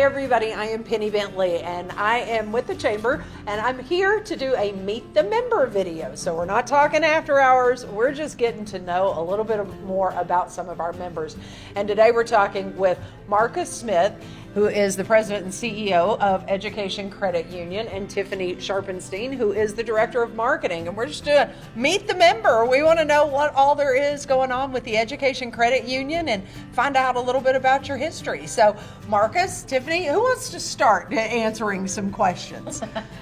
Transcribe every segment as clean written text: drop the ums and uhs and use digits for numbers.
everybody, I am Penny Bentley and I am with the Chamber and I'm here to do a Meet the Member video. So we're not talking after hours, we're just getting to know a little bit more about some of our members. And today we're talking with Marcus Smith, who is the president and CEO of Education Credit Union, and Tiffany Sharpensteen, who is the director of marketing. And we're just doing Meet the Member. We want to know what all there is going on with the Education Credit Union and find out a little bit about your history. So Marcus, Tiffany, who wants to start answering some questions?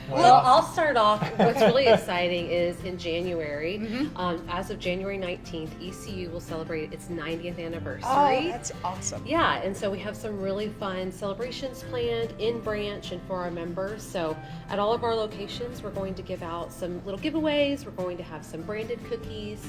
Well, I'll start off. What's really exciting is in January, as of January 19th, ECU will celebrate its 90th anniversary. Oh, that's awesome. Yeah, and so we have some really fun celebrations planned in branch and for our members. So at all of our locations, we're going to give out some little giveaways. We're going to have some branded cookies.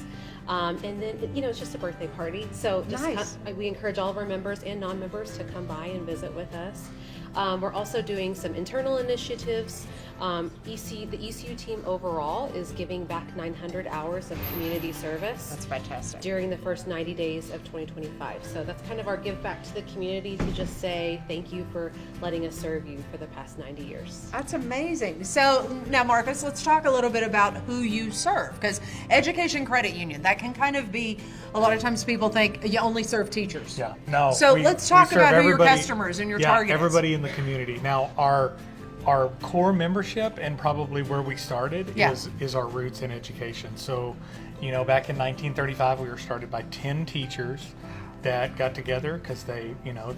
And then, you know, it's just a birthday party. So just nice. We encourage all of our members and non-members to come by and visit with us. We're also doing some internal initiatives. The ECU team overall is giving back 900 hours of community service. That's fantastic. During the first 90 days of 2025. So that's kind of our give back to the community, to just say thank you for letting us serve you for the past 90 years. That's amazing. So now, Marcus, let's talk a little bit about who you serve, because Education Credit Union, that can kind of be, a lot of times people think you only serve teachers. Yeah, no. So let's talk about who your everybody- customers and your yeah, targets. everybody in the community. Now, our core membership and probably where we started is our roots in education. So, you know, back in 1935, we were started by 10 teachers that got together because they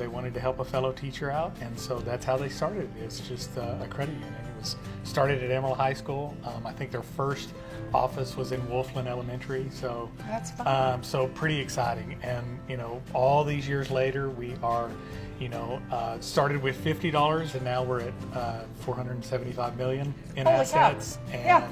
wanted to help a fellow teacher out, and so that's how they started. It's just a credit union. It was started at Emerald High School. I think their first office was in Wolfland Elementary. So that's fun. So pretty exciting. And you know, all these years later, we are, started with $50, and now we're at $475 million in Holy assets. cow. And Yeah.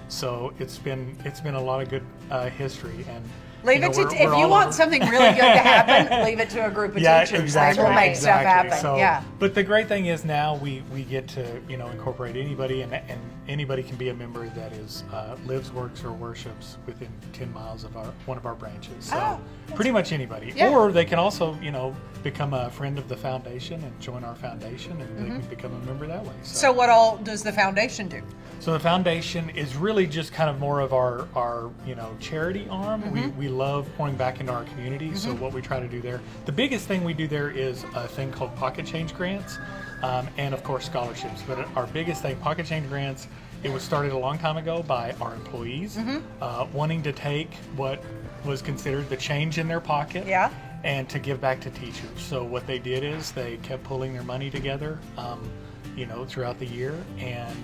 so it's been a lot of good history. And Leave it to, if you want something really good to happen, leave it to a group of teachers. Exactly, They will make stuff exactly. happen. So, yeah. But the great thing is now we get to, incorporate anybody, and anybody can be a member that is lives, works, or worships within 10 miles of one of our branches. So pretty much anybody. Yeah. Or they can also, become a friend of the foundation and join our foundation, and they can become a member that way. So what all does the foundation do? So the foundation is really just kind of more of our charity arm. We love pouring back into our community. So what we try to do there, the biggest thing we do there is a thing called pocket change grants, and of course scholarships. But our biggest thing, pocket change grants, it was started a long time ago by our employees wanting to take what was considered the change in their pocket and to give back to teachers. So what they did is they kept pulling their money together throughout the year, and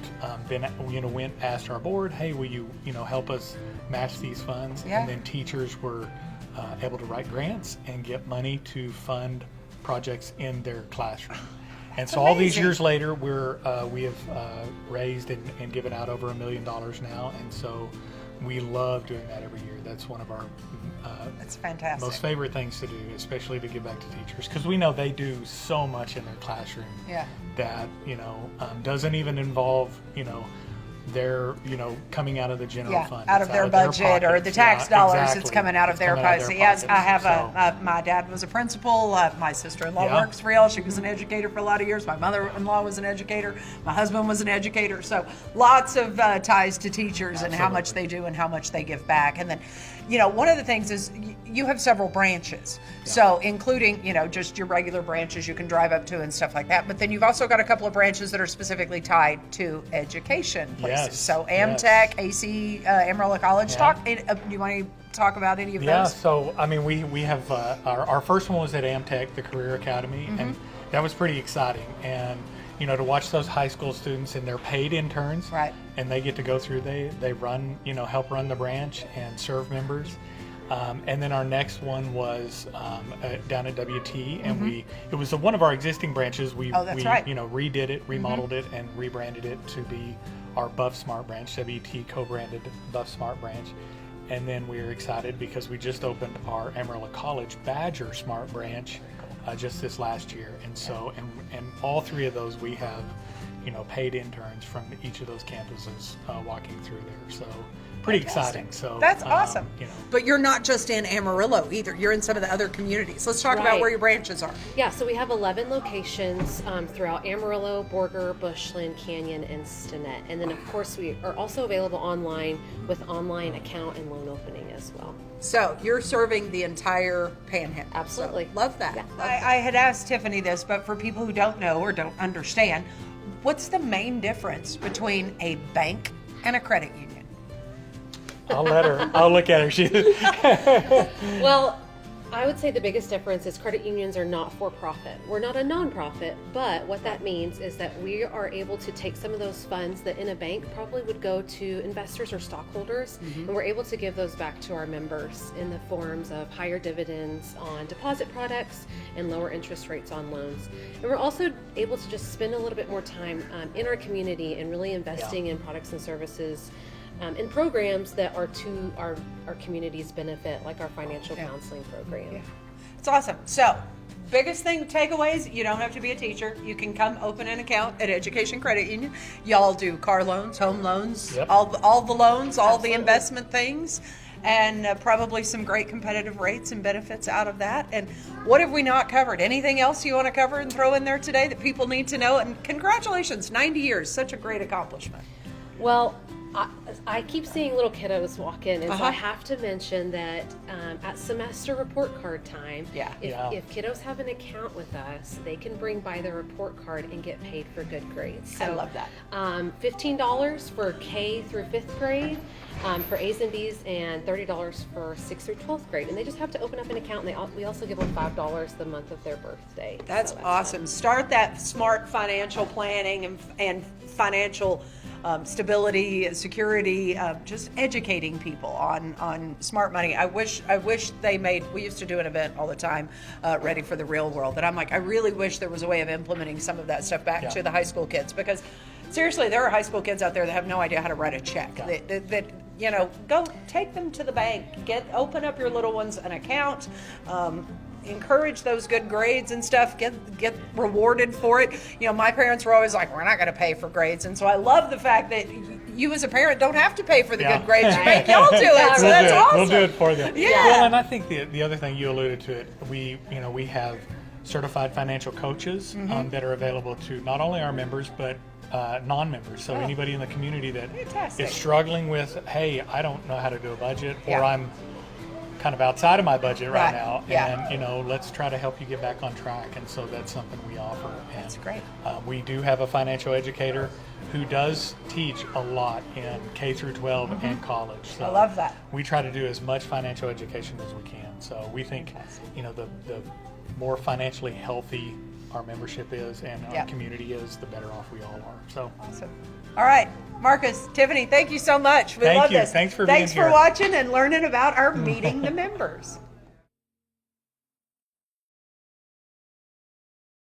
then asked our board, hey, will you help us match these funds? And then teachers were able to write grants and get money to fund projects in their classroom. And so all these years later, we have raised and given out over $1 million now, and so we love doing that every year. That's one of our that's fantastic. most favorite things to do, especially to give back to teachers, because we know they do so much in their classroom that doesn't even involve they're coming out of the general fund, out of their budget or the tax dollars. Exactly. It's coming out of their pocket. Yes, I have my dad was a principal. My sister-in-law works for real. She was an educator for a lot of years. My mother-in-law was an educator. My husband was an educator. So lots of ties to teachers and how much they do and how much they give back. And then, one of the things is you have several branches. So including, just your regular branches you can drive up to and stuff like that. But then you've also got a couple of branches that are specifically tied to education places. Yes. So Amtech, AC, Amarillo College. Do you want to talk about any of those? Yeah, so I mean, we have our first one was at Amtech, the Career Academy, and that was pretty exciting. And to watch those high school students and they're paid interns, right? And they get to go through. They run, help run the branch and serve members. And then our next one was down at WT, and it was one of our existing branches. We redid it, remodeled it, and rebranded it to be our Buff Smart branch, WT co-branded Buff Smart branch. And then we were excited because we just opened our Amarillo College Badger Smart branch just this last year. And so, and all three of those we have, paid interns from each of those campuses walking through there. So pretty Fantastic. exciting. So That's awesome. You know. But you're not just in Amarillo either. You're in some of the other communities. Let's talk about Right. where your branches are. Yeah, so we have 11 locations throughout Amarillo, Borger, Bushland, Canyon, and Stinnett. And then, of course, we are also available online with online account and loan opening as well. So you're serving the entire Panhandle. Absolutely. So, love that. Yeah. I had asked Tiffany this, but for people who don't know or don't understand, what's the main difference between a bank and a credit union? I'll look at her. She Well, I would say the biggest difference is credit unions are not for profit. We're not a nonprofit, but what that means is that we are able to take some of those funds that in a bank probably would go to investors or stockholders, and we're able to give those back to our members in the forms of higher dividends on deposit products and lower interest rates on loans. And we're also able to just spend a little bit more time in our community and really investing in products and services and programs that are to our community's benefit, like our financial counseling program. Yeah. It's awesome. So, biggest thing, takeaways, you don't have to be a teacher. You can come open an account at Education Credit Union. Y'all do car loans, home loans, Yep. all the loans, all Absolutely. the investment things, and probably some great competitive rates and benefits out of that. And what have we not covered? Anything else you want to cover and throw in there today that people need to know? And congratulations, 90 years, such a great accomplishment. Well, I keep seeing little kiddos walk in, and so Uh-huh. I have to mention that at semester report card time, Yeah. if kiddos have an account with us, they can bring by their report card and get paid for good grades. So, I love that. $15 for K through 5th grade for A's and B's, and $30 for 6th through 12th grade. And they just have to open up an account, and we also give them $5 the month of their birthday. That's So awesome. Start that smart financial planning and financial stability, security, just educating people on smart money. I wish they made. We used to do an event all the time, Ready for the Real World, and I'm like, I really wish there was a way of implementing some of that stuff back to the high school kids, because seriously, there are high school kids out there that have no idea how to write a check. That go take them to the bank, open up your little ones an account. Encourage those good grades and stuff, get rewarded for it. My parents were always like, we're not going to pay for grades, and so I love the fact that you as a parent don't have to pay for the good grades. You make y'all do it, so that's awesome. We'll do it for them. Yeah. Well, and I think the other thing you alluded to it, we have certified financial coaches that are available to not only our members but non-members. So anybody in the community that Fantastic. is struggling with, hey, I don't know how to do a budget, or Yeah. I'm kind of outside of my budget right Right. now, Yeah. and let's try to help you get back on track. And so that's something we offer. And, That's great. we do have a financial educator who does teach a lot in K through 12 and college. So I love that. we try to do as much financial education as we can. So we think, the more financially healthy our membership is and our community is, the better off we all are. So Awesome. All right, Marcus, Tiffany, thank you so much. We Thank love you. this. Thanks for being Thanks here. for watching and learning about our meeting the members.